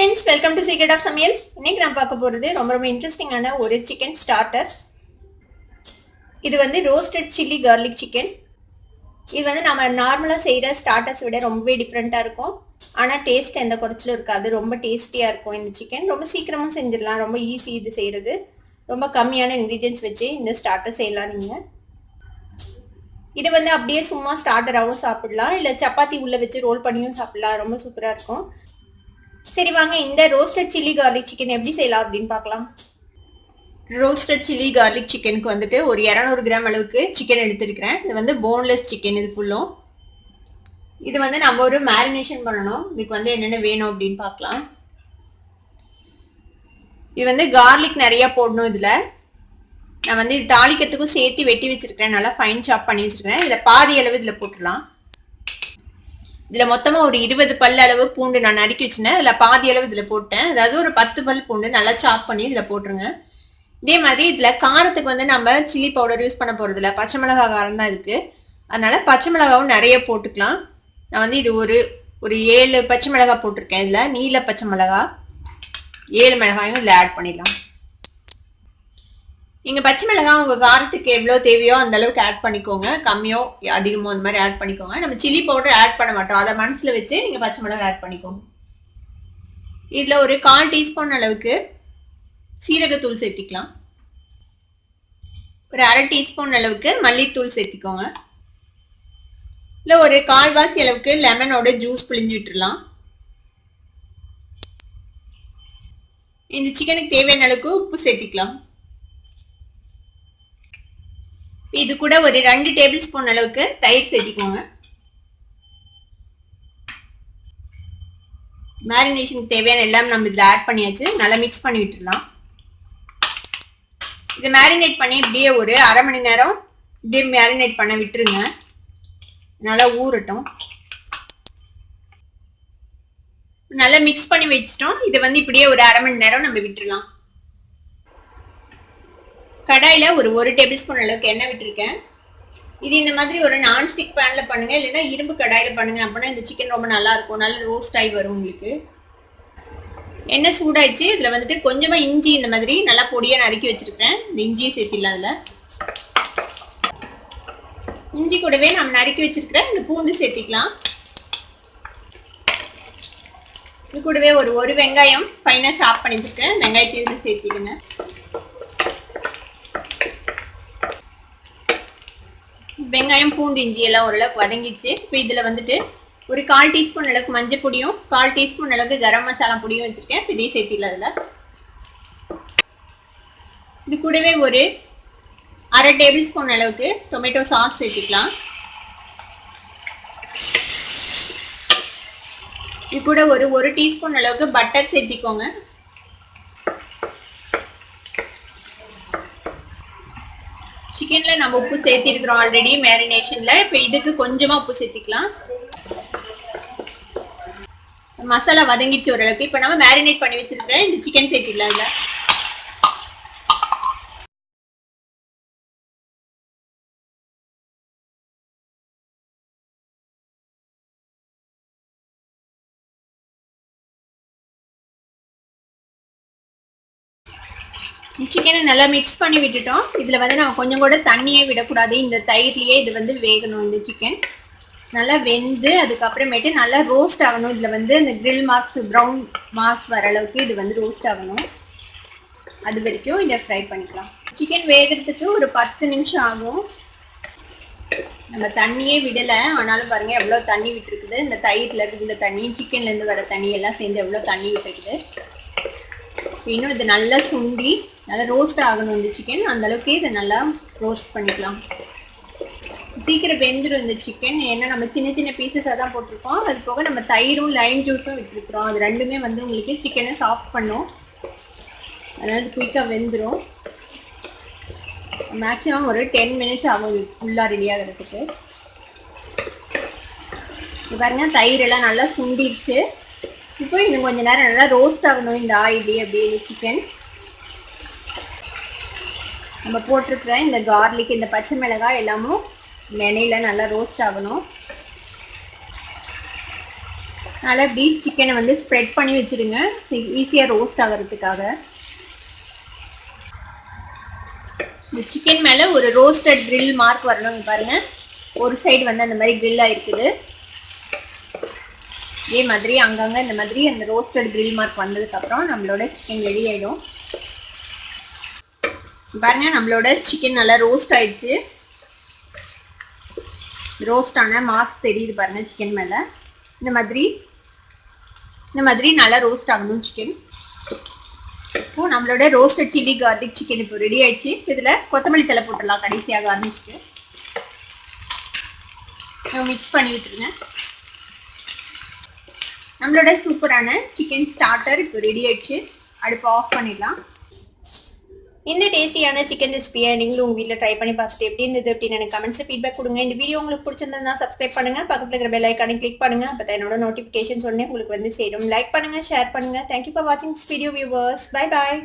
friends, welcome to Secret of Samayal. இன்னைக்கு நான் பார்க்க போறது ரொம்ப இன்ட்ரஸ்டிங்கான ஒரு chicken starter. இது வந்து roasted chili garlic chicken. இது வந்து நம்ம நார்மலா செய்யற ஸ்டார்ட்டர்ஸ் விட ரொம்பவே டிஃபரெண்டா இருக்கும். ஆனா டேஸ்ட் எந்த குறைச்சலும் இருக்காது. ரொம்ப டேஸ்டியா இருக்கும் இந்த chicken. ரொம்ப சீக்கிரமா செஞ்சிடலாம். ரொம்ப ஈஸி இது செய்யறது. ரொம்ப கம்மியான ingredients வச்சு இந்த ஸ்டார்ட்டர் செய்யலாம் நீங்க. இது வந்து அப்படியே சும்மா ஸ்டார்டராவும் சாப்பிடலாம் இல்ல சப்பாத்தி உள்ள வச்சு ரோல் பண்ணியும் சாப்பிடலாம். ரொம்ப சூப்பரா இருக்கும். சரி வாங்க இந்த ரோஸ்டட் சில்லி கார்லிக் சிக்கன் எப்படி செய்யலாம் அப்படின்னு பார்க்கலாம். ரோஸ்டட் சில்லி கார்லிக் சிக்கனுக்கு வந்துட்டு ஒரு 200 கிராம் அளவுக்கு சிக்கன் எடுத்துருக்கிறேன். இது வந்து போன்லெஸ் சிக்கன் இது ஃபுல்லும். இது வந்து நம்ம ஒரு மேரினேஷன் பண்ணணும். இதுக்கு வந்து என்னென்ன வேணும் அப்படின்னு பார்க்கலாம். இது வந்து கார்லிக் நிறைய போடணும். இதுல நான் வந்து இது தாளிக்கிறதுக்கும் சேர்த்து வெட்டி வச்சிருக்கிறேன். நல்லா ஃபைன் சாப் பண்ணி வச்சிருக்கிறேன். இதை பாதி அளவு இதுல போட்டுடலாம். இதுல மொத்தமா ஒரு 20 பல் அளவு பூண்டு நான் நறுக்கி வச்சிருந்தேன். இதுல பாதி அளவு இதுல போட்டேன். அதாவது ஒரு 10 பல் பூண்டு நல்லா சாப் பண்ணி இதுல போட்டுருங்க. இதே மாதிரி இதுல காரத்துக்கு வந்து நம்ம சில்லி பவுடர் யூஸ் பண்ண போறது இல்ல, பச்சை மிளகாய் காரம் தான் இருக்கு. அதனால பச்சை மிளகாவும் நிறைய போட்டுக்கலாம். நான் வந்து இது ஒரு 7 பச்சை மிளகாய் போட்டிருக்கேன். இதுல நீல பச்சை மிளகாய் 7 மிளகாயும் இதுல ஆட் பண்ணிடலாம். நீங்க பச்சை மிளகாய் உங்க காரத்துக்கு எவ்வளவு தேவையோ அந்த அளவுக்கு ஆட் பண்ணிக்கோங்க. கம்மியோ அதிகமோ அந்த மாதிரி ஆட் பண்ணிக்கோங்க. நம்ம சில்லி பவுடர் ஆட் பண்ண மாட்டோம். அதை மனசுல வச்சு நீங்க பச்சை மிளகாய் ஆட் பண்ணிக்கோங்க. இதுல ஒரு 1/4 டீஸ்பூன் அளவுக்கு சீரகத்தூள் சேர்த்திக்கலாம். ஒரு 1/2 டீஸ்பூன் அளவுக்கு மல்லித்தூள் சேர்த்திக்கோங்க. இல்ல ஒரு 1/4 வாசி அளவுக்கு லெமனோட ஜூஸ் பிழிஞ்சு விட்டுடலாம். இந்த சிக்கனுக்கு தேவையான அளவுக்கு உப்பு சேர்த்திக்கலாம். இது கூட ஒரு 2 டேபிள் ஸ்பூன் அளவுக்கு தயிர் சேர்த்திக்கோங்க. மேரினேஷனுக்கு தேவையான எல்லாம் நம்ம இதுல ஆட் பண்ணியாச்சு. நல்லா மிக்ஸ் பண்ணி விட்டுடலாம். இது மேரினேட் பண்ணி இப்படியே ஒரு 1/2 மணி நேரம் இப்படியே மேரினேட் பண்ண விட்டுருங்க. நல்லா ஊறட்டும். நல்லா மிக்ஸ் பண்ணி வச்சிட்டோம். இது வந்து இப்படியே ஒரு 1/2 மணி நேரம் நம்ம விட்டுடலாம். கடாயில ஒரு டேபிள் ஸ்பூன் அளவுக்கு எண்ணெய் விட்டுருக்கேன். இது இந்த மாதிரி ஒரு நான்ஸ்டிக் பேன்ல பண்ணுங்க, இல்லைன்னா இரும்பு கடாயில பண்ணுங்க. அப்படின்னா இந்த சிக்கன் ரொம்ப நல்லா இருக்கும். நல்லா ரோஸ்ட் ஆகி வரும் உங்களுக்கு. எண்ணெய் சூடாயிடுச்சு. இதுல வந்துட்டு கொஞ்சமா இஞ்சி இந்த மாதிரி நல்லா பொடியா நறுக்கி வச்சிருக்கேன். இந்த இஞ்சியை சேர்த்திடலாம். அதுல இஞ்சி கூடவே நம்ம நறுக்கி வச்சிருக்கிறேன் இந்த பூண்டு சேர்த்திக்கலாம். இது கூடவே ஒரு வெங்காயம் ஃபைனா சாப் பண்ணி வச்சிருக்கேன். வெங்காயத்தையும் சேர்த்திடுங்க. வெங்காயம் பூண்டு இஞ்சி எல்லாம் ஓரளவுக்கு வதங்கிச்சு. இப்போ இதுல வந்துட்டு ஒரு 1/4 டீஸ்பூன் அளவுக்கு மஞ்சள் பொடியும் 1/4 டீஸ்பூன் அளவுக்கு கரம் மசாலா பொடியும் வச்சிருக்கேன். இப்போ இதையும் சேர்த்திடலாம். அதுல இது கூடவே ஒரு 1/2 டேபிள் ஸ்பூன் அளவுக்கு டொமேட்டோ சாஸ் சேர்த்திக்கலாம். இது கூட ஒரு டீஸ்பூன் அளவுக்கு பட்டர் சேர்த்திக்கோங்க. சிக்கன்ல நம்ம உப்பு சேர்த்தி இருக்கிறோம் ஆல்ரெடி மேரினேஷன்ல. இப்ப இதுக்கு கொஞ்சமா உப்பு சேர்த்திக்கலாம். மசாலா வதங்கிச்சு ஓரளவுக்கு. இப்ப நம்ம மேரினேட் பண்ணி வச்சிருக்கேன் இந்த சிக்கன் சேர்த்திடலாம். இதுல சிக்கனை நல்லா மிக்ஸ் பண்ணி விட்டுட்டோம். இதுல வந்து நம்ம கொஞ்சம் கூட தண்ணியே விடக்கூடாது. இந்த தயிர்லயே இது வந்து வேகணும். இந்த சிக்கன் நல்லா வெந்து அதுக்கப்புறமேட்டு நல்லா ரோஸ்ட் ஆகணும். இதுல வந்து இந்த கிரில் மார்க்ஸ் ப்ரௌன் மார்க்ஸ் வர அளவுக்கு இது வந்து ரோஸ்ட் ஆகணும். அது வரைக்கும் இதை ஃப்ரை பண்ணிக்கலாம். சிக்கன் வேகிறதுக்கு ஒரு 10 நிமிஷம் ஆகும். நம்ம தண்ணியே விடல, ஆனாலும் பாருங்க எவ்வளவு தண்ணி விட்டுருக்குது. இந்த தயிர்ல இருந்து இந்த தண்ணி, சிக்கன்ல இருந்து வர தண்ணி எல்லாம் சேர்ந்து எவ்வளவு தண்ணி விட்டுருக்குது. இன்னும் இது நல்லா சுண்டி நல்லா ரோஸ்ட் ஆகணும் இந்த சிக்கன். அந்த அளவுக்கு இதை நல்லா ரோஸ்ட் பண்ணிக்கலாம். சீக்கிரம் வெந்துடும் இந்த சிக்கன். ஏன்னா நம்ம சின்ன சின்ன பீசஸாக தான் போட்டிருக்கோம். அது போக நம்ம தயிரும் லைம் ஜூஸும் விட்டுருக்குறோம். அது ரெண்டுமே வந்து உங்களுக்கு சிக்கனை சாஃப்ட் பண்ணும். அதனால குயிக்காக வெந்துடும். மேக்ஸிமம் ஒரு 10 மினிட்ஸ் ஆகும் இது ஃபுல்லாக ரெடி ஆகிறதுக்கு. இது பாருங்க தயிர் எல்லாம் நல்லா சுண்டிடுச்சு. இப்போ இன்னும் கொஞ்ச நேரம் நல்லா ரோஸ்ட் ஆகணும் இந்த ஆயிலே. அப்படியே சிக்கன் நம்ம போட்டிருக்கிற இந்த கார்லிக் இந்த பச்சை மிளகாய் எல்லாமும் எண்ணெயில நல்லா ரோஸ்ட் ஆகணும். நல்லா இப்படி சிக்கனை வந்து ஸ்ப்ரெட் பண்ணி வச்சிருங்க ஈஸியாக ரோஸ்ட் ஆகிறதுக்காக. இந்த சிக்கன் மேலே ஒரு ரோஸ்டட் கிரில் மார்க் வரணும். பாருங்க ஒரு சைடு வந்து அந்த மாதிரி கிரில் ஆயிருக்குது. இதே மாதிரி அங்கங்கே இந்த மாதிரி அந்த ரோஸ்டட் கிரில் மார்க் வந்ததுக்கப்புறம் நம்மளோட சிக்கன் ரெடி ஆகிடும். பாருங்க நம்மளோட சிக்கன் நல்லா ரோஸ்ட் ஆயிடுச்சு. ரோஸ்ட் ஆன மார்க்ஸ் தெரியுது பாருங்க சிக்கன் மேலே. இந்த மாதிரி நல்லா ரோஸ்ட் ஆகணும் சிக்கன். இப்போ நம்மளோட ரோஸ்டட் சில்லி கார்லிக் சிக்கன் இப்போ ரெடி ஆயிடுச்சு. இதில் கொத்தமல்லி தழை போட்டுடலாம் கடைசியாக கார்னிஷ்க்கு. மிக்ஸ் பண்ணி விட்டுருங்க. நம்மளோட சூப்பரான சிக்கன் ஸ்டார்டர் இப்போ ரெடி ஆயிடுச்சு. அடுப்பு ஆஃப் பண்ணிடலாம். இந்த டேஸ்டியான சிக்கன் ரெசிபியை நீங்களும் உங்கள் வீட்டில் ட்ரை பண்ணி பார்த்துட்டு எப்படி இருந்தது அப்படின்னு எனக்கு கமெண்ட்ஸில் ஃபீட்பேக் கொடுங்க. இந்த வீடியோ உங்களுக்கு பிடிச்சிருந்தா சப்ஸ்கிரைப் பண்ணுங்க, பக்கத்தில் இருக்கிற பெல் ஐக்கானை கிளிக் பண்ணுங்க. அப்போ தான் என்னோட நோட்டிஃபிகேஷன்ஸ் உடனே உங்களுக்கு வந்து சேரும். லைக் பண்ணுங்க, ஷேர் பண்ணுங்க. தேங்க்யூ ஃபார் வாட்சிங் this video viewers. Bye bye.